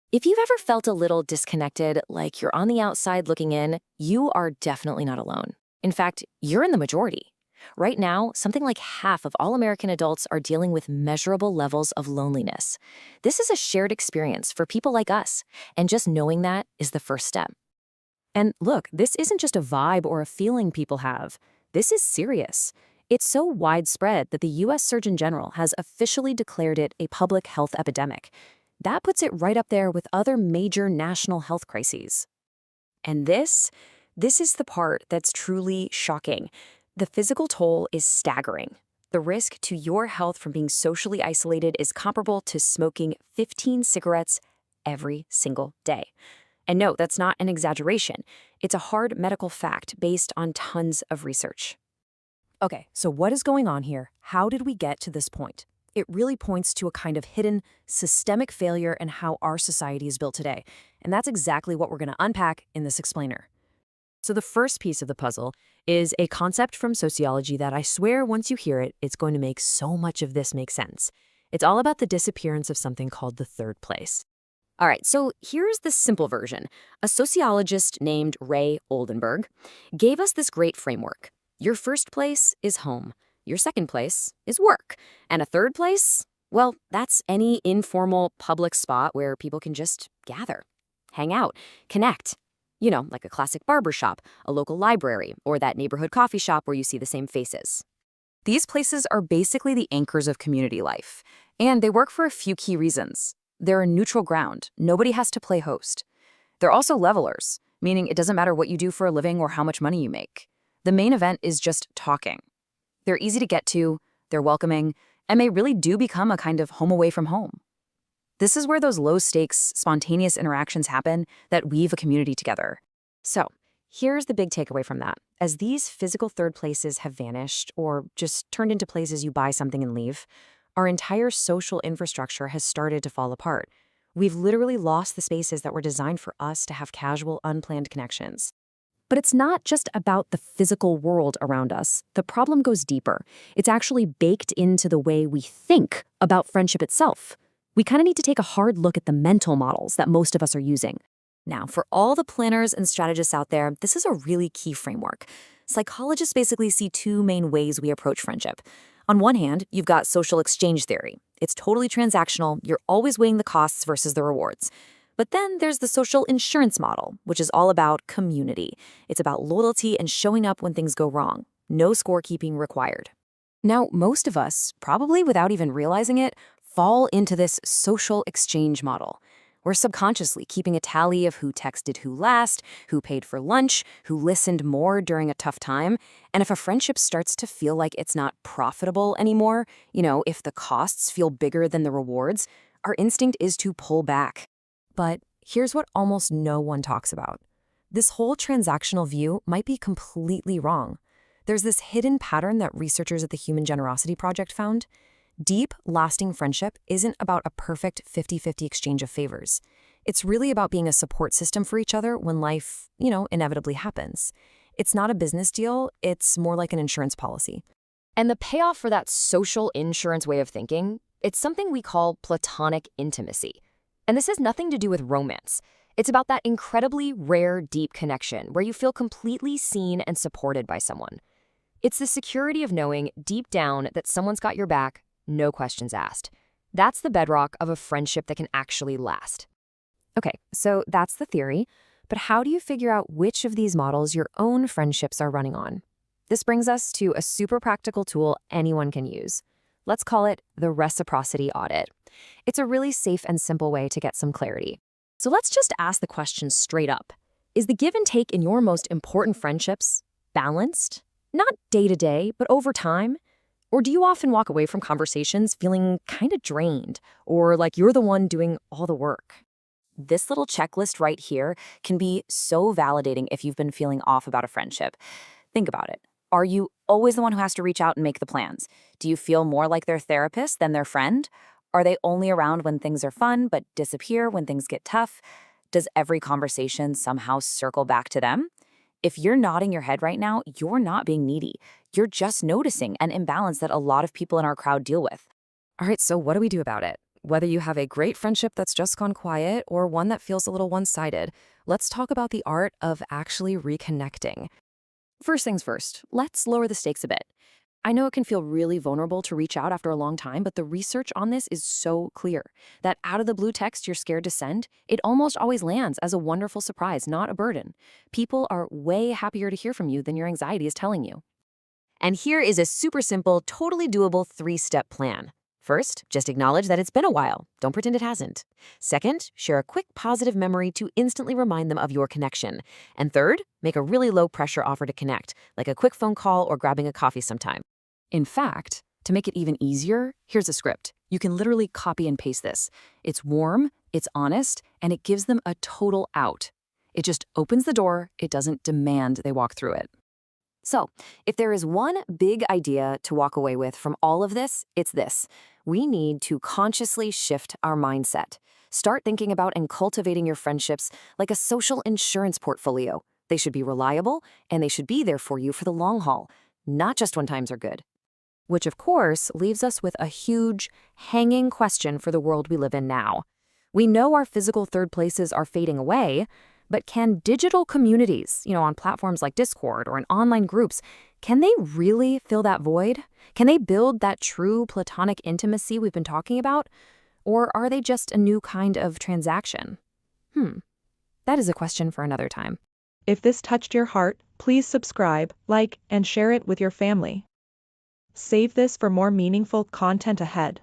If you've ever felt a little disconnected, like you're on the outside looking in, you are definitely not alone. In fact, you're in the majority. Right now, something like half of all American adults are dealing with measurable levels of loneliness. This is a shared experience for people like us, and just knowing that is the first step. And look, this isn't just a vibe or a feeling people have. This is serious. It's so widespread that the US Surgeon General has officially declared it a public health epidemic. That puts it right up there with other major national health crises. And this is the part that's truly shocking. The physical toll is staggering. The risk to your health from being socially isolated is comparable to smoking 15 cigarettes every single day. And no, that's not an exaggeration. It's a hard medical fact based on tons of research. Okay, so what is going on here? How did we get to this point? It really points to a kind of hidden, systemic failure in how our society is built today. And that's exactly what we're going to unpack in this explainer. So the first piece of the puzzle is a concept from sociology that I swear once you hear it, it's going to make so much of this make sense. It's all about the disappearance of something called the third place. All right, so here's the simple version. A sociologist named Ray Oldenburg gave us this great framework. Your first place is home. Your second place is work. And a third place? Well, that's any informal public spot where people can just gather, hang out, connect. You know, like a classic barber shop, a local library, or that neighborhood coffee shop where you see the same faces. These places are basically the anchors of community life, and they work for a few key reasons. They're a neutral ground. Nobody has to play host. They're also levelers, meaning it doesn't matter what you do for a living or how much money you make. The main event is just talking. They're easy to get to, they're welcoming, and they really do become a kind of home away from home. This is where those low-stakes, spontaneous interactions happen that weave a community together. So, here's the big takeaway from that. As these physical third places have vanished, or just turned into places you buy something and leave, our entire social infrastructure has started to fall apart. We've literally lost the spaces that were designed for us to have casual, unplanned connections. But it's not just about the physical world around us. The problem goes deeper. It's actually baked into the way we think about friendship itself. We kind of need to take a hard look at the mental models that most of us are using. Now, for all the planners and strategists out there, this is a really key framework. Psychologists basically see two main ways we approach friendship. On one hand, you've got social exchange theory. It's totally transactional. You're always weighing the costs versus the rewards. But then there's the social insurance model, which is all about community. It's about loyalty and showing up when things go wrong. No scorekeeping required. Now, most of us, probably without even realizing it, fall into this social exchange model. We're subconsciously keeping a tally of who texted who last, who paid for lunch, who listened more during a tough time. And if a friendship starts to feel like it's not profitable anymore, if the costs feel bigger than the rewards, our instinct is to pull back. But here's what almost no one talks about. This whole transactional view might be completely wrong. There's this hidden pattern that researchers at the Human Generosity Project found. Deep, lasting friendship isn't about a perfect 50-50 exchange of favors. It's really about being a support system for each other when life, inevitably happens. It's not a business deal, it's more like an insurance policy. And the payoff for that social insurance way of thinking, it's something we call platonic intimacy. And this has nothing to do with romance. It's about that incredibly rare, deep connection where you feel completely seen and supported by someone. It's the security of knowing deep down that someone's got your back, no questions asked. That's the bedrock of a friendship that can actually last. Okay, so that's the theory, but how do you figure out which of these models your own friendships are running on? This brings us to a super practical tool anyone can use. Let's call it the reciprocity audit. It's a really safe and simple way to get some clarity. So let's just ask the question straight up. Is the give and take in your most important friendships balanced? Not day to day, but over time? Or do you often walk away from conversations feeling kind of drained, or like you're the one doing all the work? This little checklist right here can be so validating if you've been feeling off about a friendship. Think about it. Are you always the one who has to reach out and make the plans? Do you feel more like their therapist than their friend? Are they only around when things are fun but disappear when things get tough? Does every conversation somehow circle back to them? If you're nodding your head right now, you're not being needy. You're just noticing an imbalance that a lot of people in our crowd deal with. All right, so what do we do about it? Whether you have a great friendship that's just gone quiet or one that feels a little one-sided, let's talk about the art of actually reconnecting. First things first, let's lower the stakes a bit. I know it can feel really vulnerable to reach out after a long time, but the research on this is so clear. That out of the blue text you're scared to send, it almost always lands as a wonderful surprise, not a burden. People are way happier to hear from you than your anxiety is telling you. And here is a super simple, totally doable 3-step plan. First, just acknowledge that it's been a while. Don't pretend it hasn't. Second, share a quick positive memory to instantly remind them of your connection. And third, make a really low-pressure offer to connect, like a quick phone call or grabbing a coffee sometime. In fact, to make it even easier, here's a script. You can literally copy and paste this. It's warm, it's honest, and it gives them a total out. It just opens the door, it doesn't demand they walk through it. So, if there is one big idea to walk away with from all of this, it's this. We need to consciously shift our mindset. Start thinking about and cultivating your friendships like a social insurance portfolio. They should be reliable, and they should be there for you for the long haul, not just when times are good. Which, of course, leaves us with a huge, hanging question for the world we live in now. We know our physical third places are fading away, but can digital communities, on platforms like Discord or in online groups, can they really fill that void? Can they build that true platonic intimacy we've been talking about? Or are they just a new kind of transaction? That is a question for another time. If this touched your heart, please subscribe, like, and share it with your family. Save this for more meaningful content ahead.